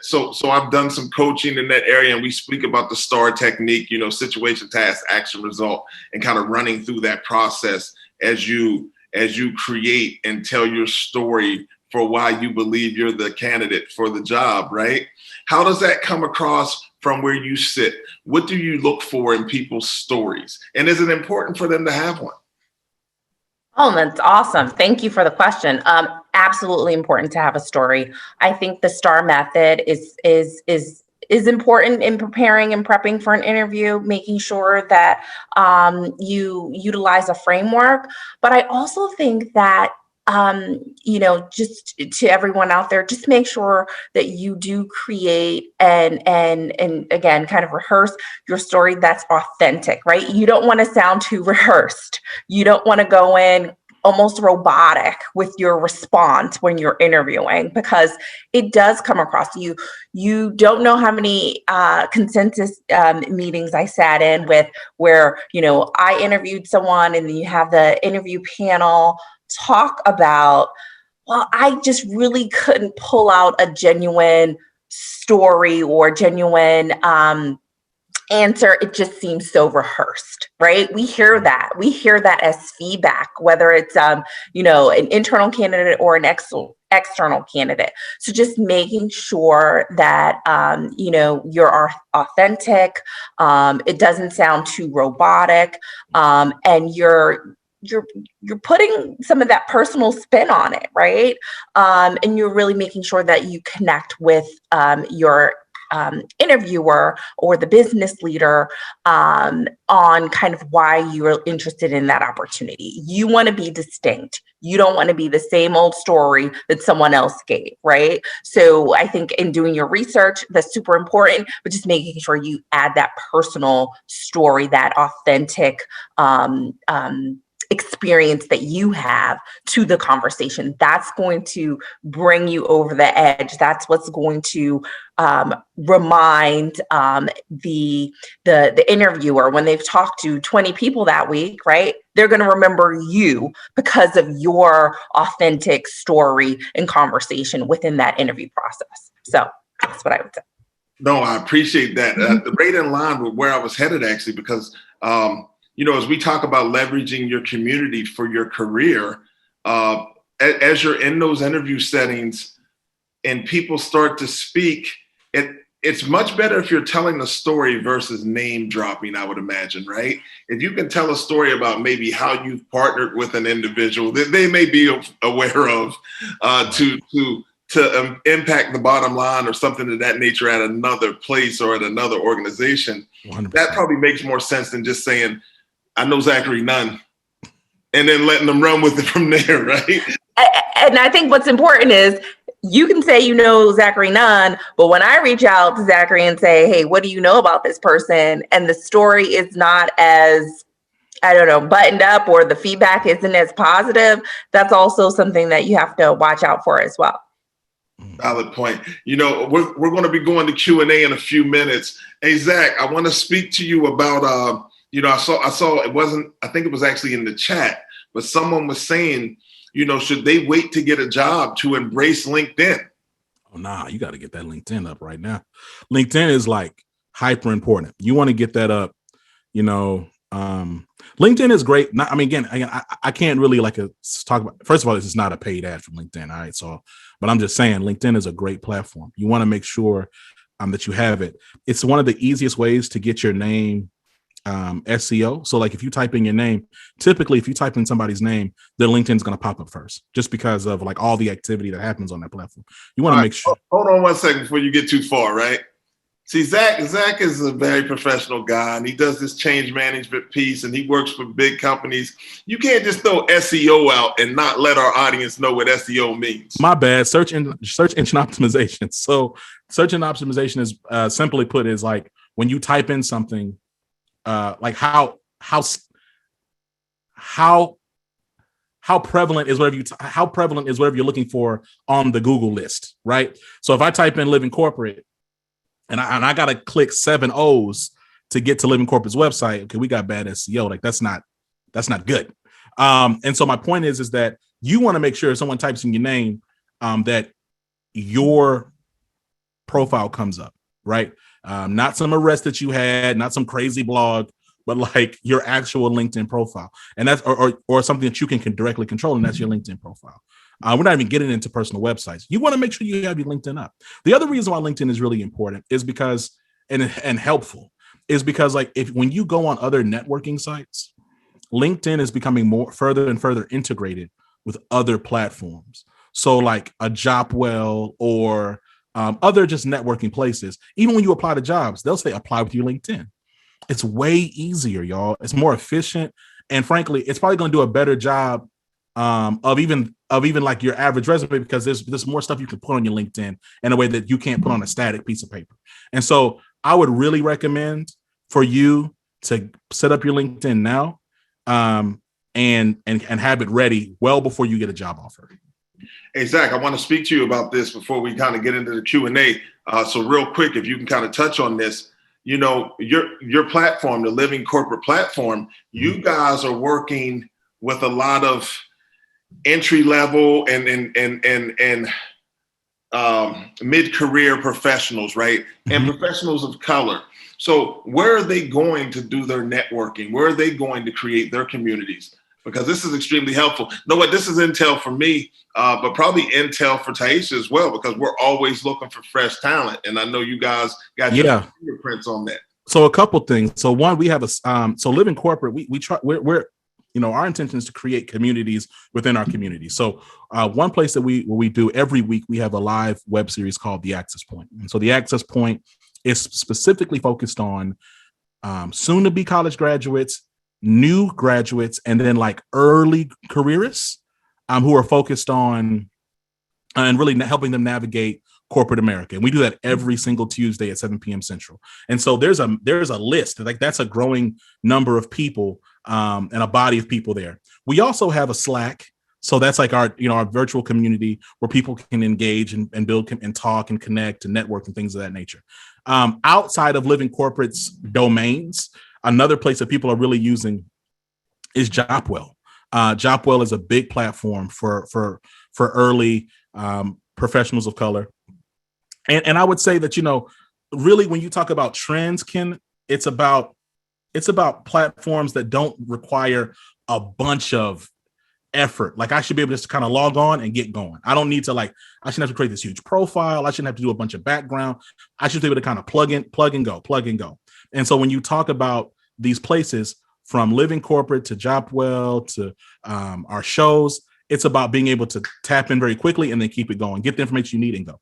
so I've done some coaching in that area, and we speak about the STAR technique. Situation, task, action, result, and kind of running through that process as you create and tell your story for why you believe you're the candidate for the job, right? How does that come across from where you sit? What do you look for in people's stories? And is it important for them to have one? Oh, that's awesome. Thank you for the question. Absolutely important to have a story. I think the STAR method is important in preparing and prepping for an interview, making sure that you utilize a framework. But I also think that just to everyone out there, just make sure that you do create and again, kind of rehearse your story that's authentic, right? You don't want to sound too rehearsed. You don't want to go in almost robotic with your response when you're interviewing, because it does come across. You don't know how many consensus meetings I sat in with where, I interviewed someone and then you have the interview panel talk about, well, I just really couldn't pull out a genuine story or genuine answer. It just seems so rehearsed, right? We hear that as feedback, whether it's an internal candidate or an external candidate. So just making sure that you're authentic, it doesn't sound too robotic, and you're putting some of that personal spin on it, right? And you're really making sure that you connect with your interviewer or the business leader on kind of why you're interested in that opportunity. You want to be distinct. You don't want to be the same old story that someone else gave, right? So I think in doing your research, that's super important, but just making sure you add that personal story, that authentic experience that you have to the conversation. That's going to bring you over the edge. That's what's going to remind the interviewer, when they've talked to 20 people that week, right? They're going to remember you because of your authentic story and conversation within that interview process. So that's what I would say. No, I appreciate that. Right in line with where I was headed, actually, because as we talk about leveraging your community for your career, as you're in those interview settings and people start to speak, it's much better if you're telling a story versus name dropping, I would imagine, right? If you can tell a story about maybe how you've partnered with an individual that they may be aware of to impact the bottom line or something of that nature at another place or at another organization, 100%. That probably makes more sense than just saying, I know Zachary Nunn, and then letting them run with it from there, right? And I think what's important is you can say you know Zachary Nunn, but when I reach out to Zachary and say, hey, what do you know about this person? And the story is not as, buttoned up, or the feedback isn't as positive, that's also something that you have to watch out for as well. Valid point. We're going to be going to Q&A in a few minutes. Hey, Zach, I want to speak to you about, I saw it wasn't, I think it was actually in the chat, but someone was saying, should they wait to get a job to embrace LinkedIn? Oh, nah, you got to get that LinkedIn up right now. LinkedIn is like hyper important. You want to get that up, LinkedIn is great. Again, I can't really talk about, first of all, this is not a paid ad from LinkedIn. All right. So, but I'm just saying LinkedIn is a great platform. You want to make sure that you have it. It's one of the easiest ways to get your name SEO. So like if you type in your name, typically if you type in somebody's name, their LinkedIn is going to pop up first, just because of like all the activity that happens on that platform. You want to make sure. Hold on one second before you get too far, right? See, Zach is a very professional guy, and he does this change management piece, and he works for big companies. You can't just throw SEO out and not let our audience know what SEO means. My bad. Search engine optimization. So search engine optimization is simply put is like when you type in something, like how prevalent is whatever you're looking for on the Google list, right? So if I type in Living Corporate, and I got to click 7 O's to get to Living Corporate's website. Okay, we got bad SEO. Like that's not good. And so my point is that you want to make sure if someone types in your name, that your profile comes up, right? Not some arrest that you had, not some crazy blog, but like your actual LinkedIn profile, and that's or something that you can directly control, and that's your LinkedIn profile. We're not even getting into personal websites. You want to make sure you have your LinkedIn up. The other reason why LinkedIn is really important is because, and helpful, is because like when you go on other networking sites, LinkedIn is becoming further and further integrated with other platforms. So like a Jobwell or other just networking places. Even when you apply to jobs, they'll say apply with your LinkedIn. It's way easier, y'all. It's more efficient, and frankly, it's probably going to do a better job of even like your average resume, because there's more stuff you can put on your LinkedIn in a way that you can't put on a static piece of paper. And so I would really recommend for you to set up your LinkedIn now, and have it ready well before you get a job offer. Hey, Zach, I want to speak to you about this before we kind of get into the Q&A. So real quick, if you can kind of touch on this, your platform, the Living Corporate platform, you guys are working with a lot of entry level and mid-career professionals, right? And professionals of color. So where are they going to do their networking? Where are they going to create their communities? Because this is extremely helpful. Know what? This is intel for me, but probably intel for Taisha as well, because we're always looking for fresh talent. And I know you guys got your fingerprints on that. So a couple things. So one, we have so Living Corporate, we try, we're our intention is to create communities within our community. So one place that we do every week, we have a live web series called The Access Point. And so The Access Point is specifically focused on soon to be college graduates, new graduates, and then like early careerists who are focused on and really helping them navigate corporate America. And we do that every single Tuesday at 7 p.m. Central. And so there's a list, like that's a growing number of people and a body of people there. We also have a Slack. So that's like our virtual community where people can engage and build and talk and connect and network and things of that nature. Outside of Living Corporate's domains, another place that people are really using is Jopwell. Jopwell is a big platform for early professionals of color. And I would say that, really when you talk about trends, Ken, it's about platforms that don't require a bunch of effort. Like I should be able to just kind of log on and get going. I don't need to I shouldn't have to create this huge profile. I shouldn't have to do a bunch of background. I should be able to kind of plug and go. And so when you talk about these places from Living Corporate to Jopwell to our shows, it's about being able to tap in very quickly and then keep it going, get the information you need and go.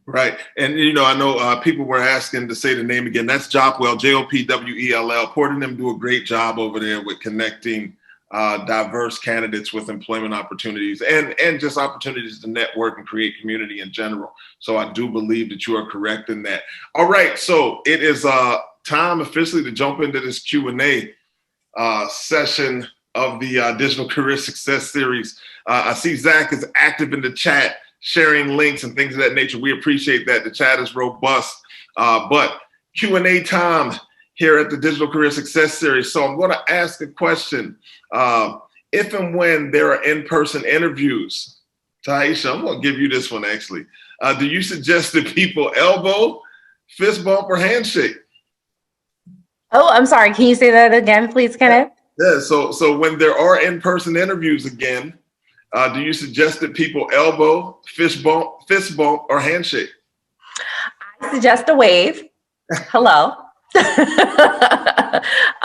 Right. And, I know people were asking to say the name again. That's Jopwell, Jopwell. Porter and them do a great job over there with connecting diverse candidates with employment opportunities and just opportunities to network and create community in general. So I do believe that you are correct in that. All right. So it is time officially to jump into this Q&A session of the Digital Career Success Series. I see Zach is active in the chat, sharing links and things of that nature. We appreciate that. The chat is robust. But Q&A time here at the Digital Career Success Series. So I'm going to ask a question. If and when there are in-person interviews, Taisha, I'm going to give you this one actually. Do you suggest that people elbow, fist bump, or handshake? Oh, I'm sorry. Can you say that again, please, Kenneth? Yeah. So when there are in-person interviews again, do you suggest that people elbow, fist bump, or handshake? I suggest a wave. Hello.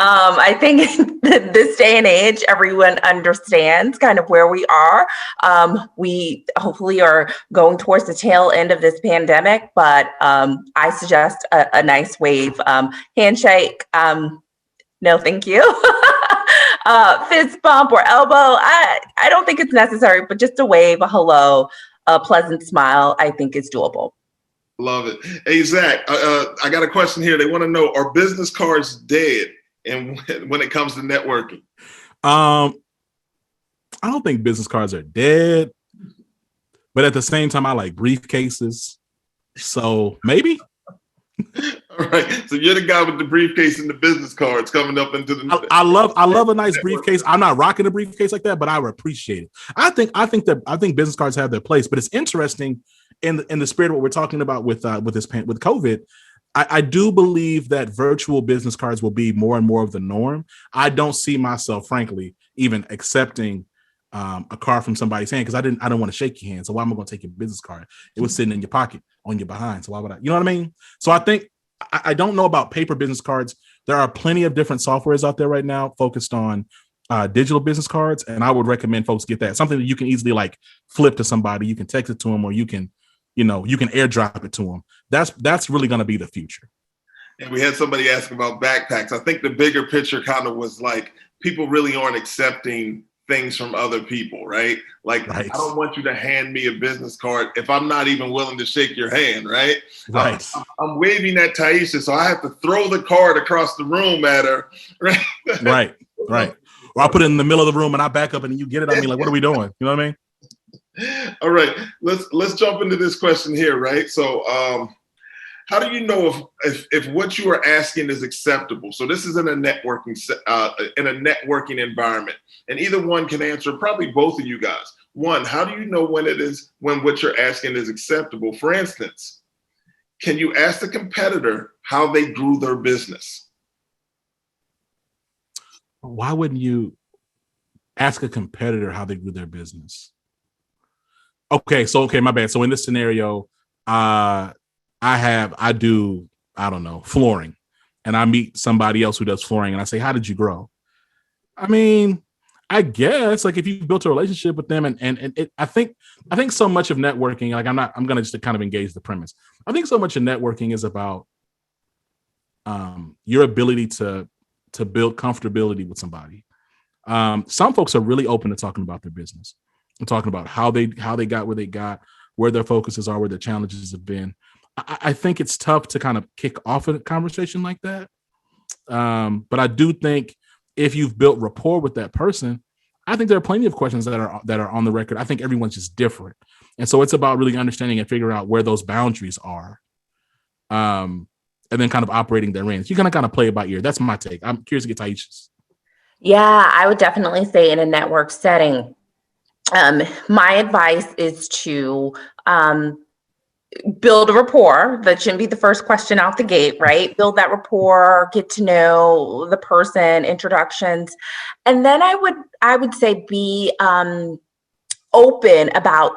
I think this day and age, everyone understands kind of where we are. We hopefully are going towards the tail end of this pandemic, but I suggest a nice wave. Handshake, no thank you. Fist bump or elbow, I don't think it's necessary, but just a wave, a hello, a pleasant smile, I think is doable. Love it. Hey, Zach, I got a question here. They want to know, are business cards dead and when it comes to networking? I don't think business cards are dead, but at the same time, I like briefcases. So maybe. All right. So you're the guy with the briefcase and the business cards coming up into the. I love a nice briefcase. I'm not rocking a briefcase like that, but I would appreciate it. I think business cards have their place, but it's interesting in the spirit of what we're talking about with COVID. I do believe that virtual business cards will be more and more of the norm. I don't see myself, frankly, even accepting a card from somebody's hand because I don't want to shake your hand. So why am I going to take your business card? It was sitting in your pocket on your behind. So why would I? You know what I mean? So I think I don't know about paper business cards. There are plenty of different softwares out there right now focused on digital business cards, and I would recommend folks get that. Something that you can easily flip to somebody. You can text it to them, or you can airdrop it to them. That's really going to be the future. And we had somebody ask about backpacks. I think the bigger picture kind of was people really aren't accepting things from other people, right? Right. I don't want you to hand me a business card if I'm not even willing to shake your hand, right? Right. I'm waving at Taisha, so I have to throw the card across the room at her, right? Right. Or I put it in the middle of the room and I back up and you get it. I mean, what are we doing? You know what I mean? All right, let's jump into this question here, right? So, how do you know if what you are asking is acceptable? So this is in a networking environment, and either one can answer. Probably both of you guys. One, how do you know when what you're asking is acceptable? For instance, can you ask the competitor how they grew their business? Why wouldn't you ask a competitor how they grew their business? Okay, my bad. So in this scenario, I do flooring, and I meet somebody else who does flooring, and I say, "How did you grow?" I mean, I guess if you built a relationship with them, I think so much of networking, I'm gonna just kind of engage the premise. I think so much of networking is about your ability to build comfortability with somebody. Some folks are really open to talking about their business and talking about how they got where they got, where their focuses are, where their challenges have been. I think it's tough to kind of kick off a conversation like that. But I do think if you've built rapport with that person, I think there are plenty of questions that are on the record. I think everyone's just different. And so it's about really understanding and figuring out where those boundaries are. And then kind of operating their range. You kind of play it by ear. That's my take. I'm curious to get Taisha's. Yeah, I would definitely say in a network setting, my advice is to build a rapport. That shouldn't be the first question out the gate, right? Build that rapport, get to know the person, introductions. And then I would say be open about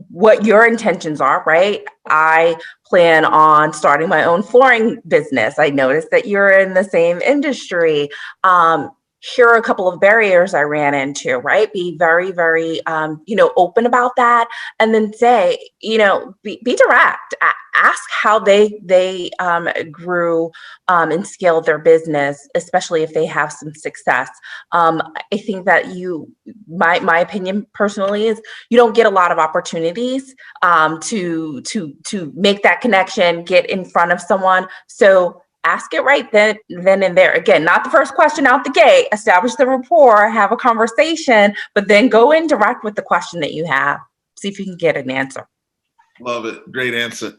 what your intentions are, right? I plan on starting my own flooring business. I noticed that you're in the same industry. Here are a couple of barriers I ran into, right? Be very, very, open about that. And then say, be direct. Ask how they grew and scaled their business, especially if they have some success. I think that my opinion personally is you don't get a lot of opportunities to make that connection, get in front of someone. So ask it right then and there. Again, not the first question out the gate. Establish the rapport, have a conversation, but then go in direct with the question that you have. See if you can get an answer. Love it. Great answer.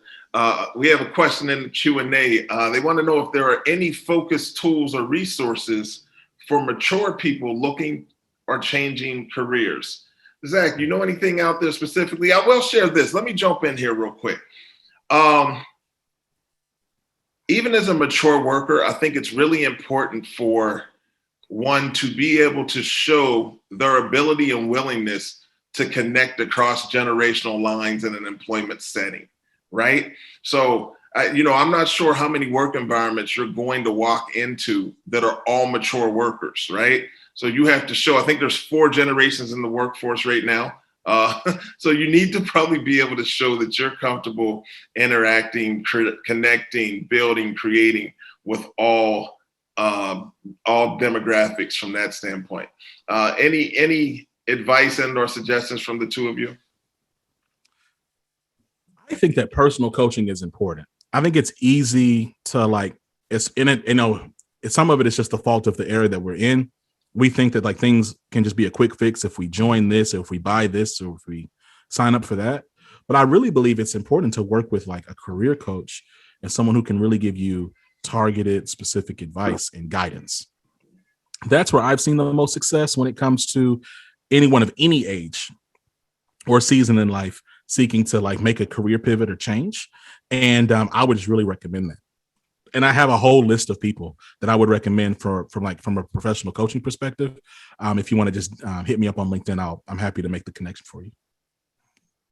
We have a question in the Q&A. They want to know if there are any focus tools or resources for mature people looking or changing careers. Zach, you know anything out there specifically? I will share this. Let me jump in here real quick. Even as a mature worker, I think it's really important for one to be able to show their ability and willingness to connect across generational lines in an employment setting, right? So, I'm not sure how many work environments you're going to walk into that are all mature workers, right? So you have to show, I think there's 4 generations in the workforce right now. So you need to probably be able to show that you're comfortable interacting, connecting, building, creating with all demographics from that standpoint. Any advice and or suggestions from the two of you? I think that personal coaching is important. I think it's easy to it's in it, some of it is just the fault of the area that we're in. We think that things can just be a quick fix if we join this, or if we buy this, or if we sign up for that. But I really believe it's important to work with a career coach and someone who can really give you targeted, specific advice and guidance. That's where I've seen the most success when it comes to anyone of any age or season in life seeking to make a career pivot or change. And I would just really recommend that. And I have a whole list of people that I would recommend from a professional coaching perspective. If you want to just hit me up on LinkedIn, I'm happy to make the connection for you.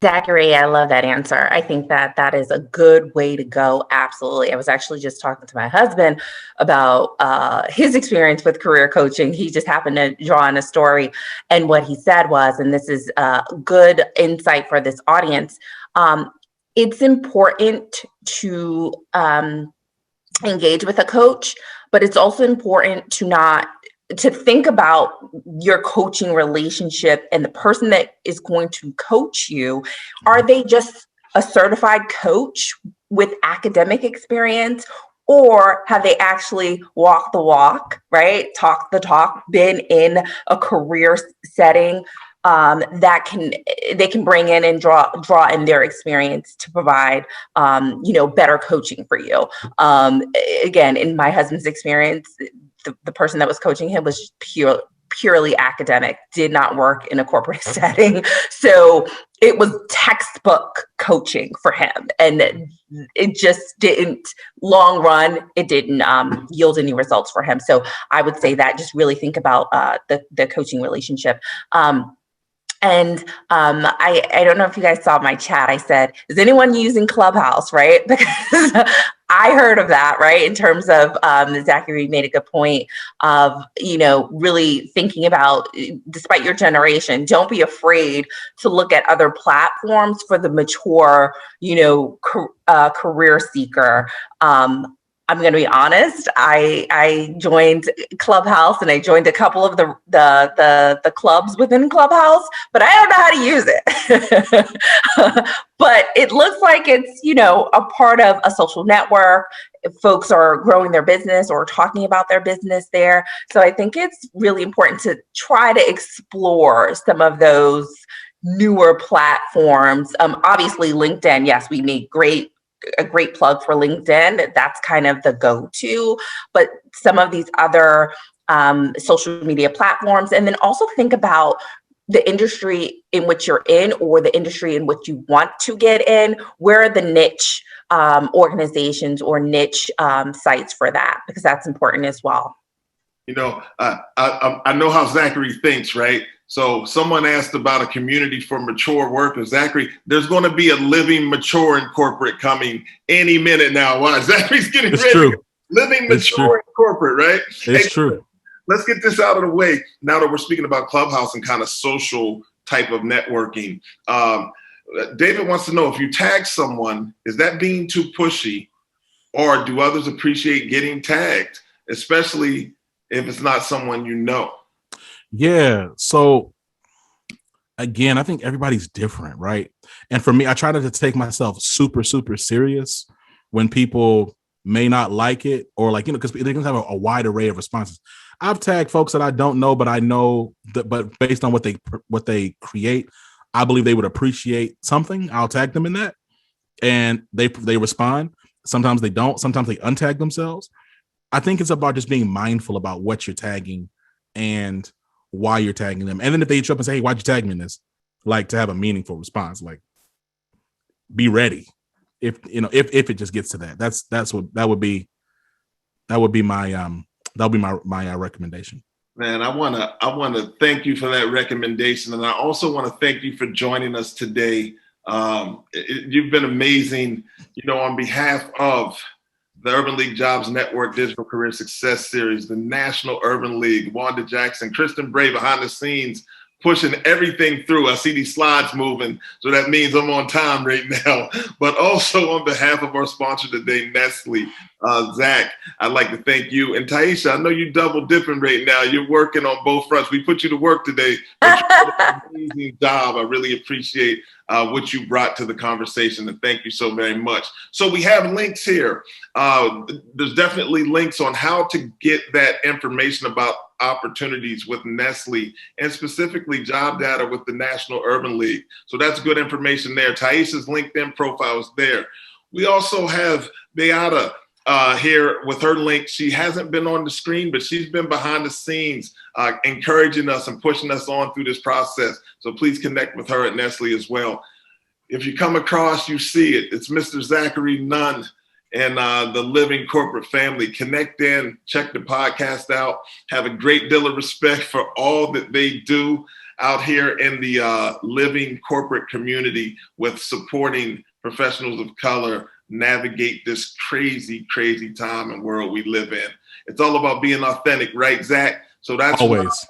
Zachary, I love that answer. I think that is a good way to go. Absolutely. I was actually just talking to my husband about his experience with career coaching. He just happened to draw on a story. And what he said was, and this is good insight for this audience, it's important to engage with a coach, but it's also important to think about your coaching relationship and the person that is going to coach you. Are they just a certified coach with academic experience, or have they actually walked the walk, right? Talked the talk, been in a career setting that they can bring in and draw in their experience to provide, better coaching for you. Again, in my husband's experience, the person that was coaching him was purely academic, did not work in a corporate setting. So it was textbook coaching for him. And it just didn't, long run, it didn't yield any results for him. So I would say that just really think about the coaching relationship. And I don't know if you guys saw my chat. I said, is anyone using Clubhouse, right? Because I heard of that, right? In terms of Zachary made a good point of, really thinking about, despite your generation, don't be afraid to look at other platforms for the mature, career seeker. I'm going to be honest. I joined Clubhouse and I joined a couple of the clubs within Clubhouse, but I don't know how to use it. But it looks like it's, a part of a social network. folks are growing their business or talking about their business there. So I think it's really important to try to explore some of those newer platforms. Obviously, LinkedIn, yes, we make a great plug for LinkedIn. That's kind of the go-to, but some of these other social media platforms, and then also think about the industry in which you're in or the industry in which you want to get in. Where are the niche organizations or niche sites for that? Because that's important as well. I know how Zachary thinks, right? So someone asked about a community for mature workers. Zachary, there's going to be a Living Mature in Corporate coming any minute now. Why? Zachary's getting ready. True. Living Mature in Corporate, right? It's true. Let's get this out of the way now that we're speaking about Clubhouse and kind of social type of networking. David wants to know, if you tag someone, is that being too pushy, or do others appreciate getting tagged, especially if it's not someone you know? Yeah. So again, I think everybody's different, right? And for me, I try not to take myself super, super serious when people may not like it, or because they can have a wide array of responses. I've tagged folks that I don't know, but I know that, but based on what they create, I believe they would appreciate something. I'll tag them in that, and they respond. Sometimes they don't. Sometimes they untag themselves. I think it's about just being mindful about what you're tagging and why you're tagging them. And then if they show up and say, "Hey, why'd you tag me in this?" To have a meaningful response, be ready. If it just gets to that, that would be my recommendation. Man, I wanna thank you for that recommendation, and I also want to thank you for joining us today. You've been amazing. On behalf of the Urban League Jobs Network Digital Career Success Series, the National Urban League, Wanda Jackson, Kristen Bray behind the scenes, pushing everything through. I see these slides moving, so that means I'm on time right now. But also on behalf of our sponsor today, Nestle, Zach, I'd like to thank you. And Taisha, I know you're double dipping right now. You're working on both fronts. We put you to work today, but you did an amazing job. I really appreciate what you brought to the conversation, and thank you so very much. So we have links here. There's definitely links on how to get that information about opportunities with Nestle, and specifically job data with the National Urban League. So that's good information there. Taisha's LinkedIn profile is there. We also have Beata here with her link. She hasn't been on the screen, but she's been behind the scenes encouraging us and pushing us on through this process. So please connect with her at Nestle as well. If you come across, you see it. It's Mr. Zachary Nunn and the Living Corporate family. Connect in, check the podcast out, have a great deal of respect for all that they do out here in the living corporate community with supporting professionals of color navigate this crazy, crazy time and world we live in. It's all about being authentic, right, Zach? So that's always.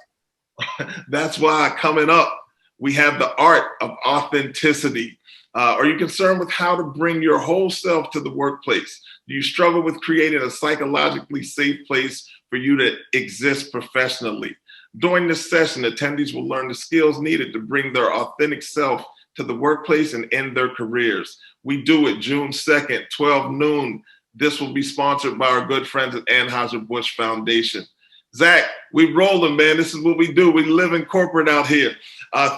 That's why coming up, we have the art of authenticity. Are you concerned with how to bring your whole self to the workplace? Do you struggle with creating a psychologically safe place for you to exist professionally? During this session, attendees will learn the skills needed to bring their authentic self to the workplace and end their careers. We do it June 2nd, 12 noon. This will be sponsored by our good friends at Anheuser-Busch Foundation. Zach, we rolling, man. This is what we do. We live in corporate out here.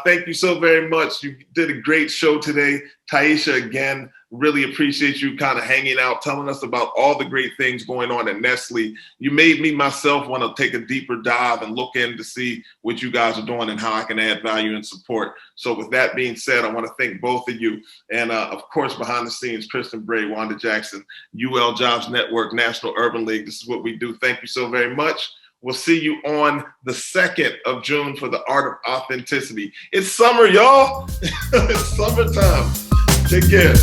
Thank you so very much. You did a great show today. Taisha, again, really appreciate you kind of hanging out, telling us about all the great things going on at Nestle. You made me myself want to take a deeper dive and look in to see what you guys are doing and how I can add value and support. So with that being said, I want to thank both of you. And of course, behind the scenes, Kristen Bray, Wanda Jackson, UL Jobs Network, National Urban League. This is what we do. Thank you so very much. We'll see you on the 2nd of June for the Art of Authenticity. It's summer, y'all. It's summertime. Take care.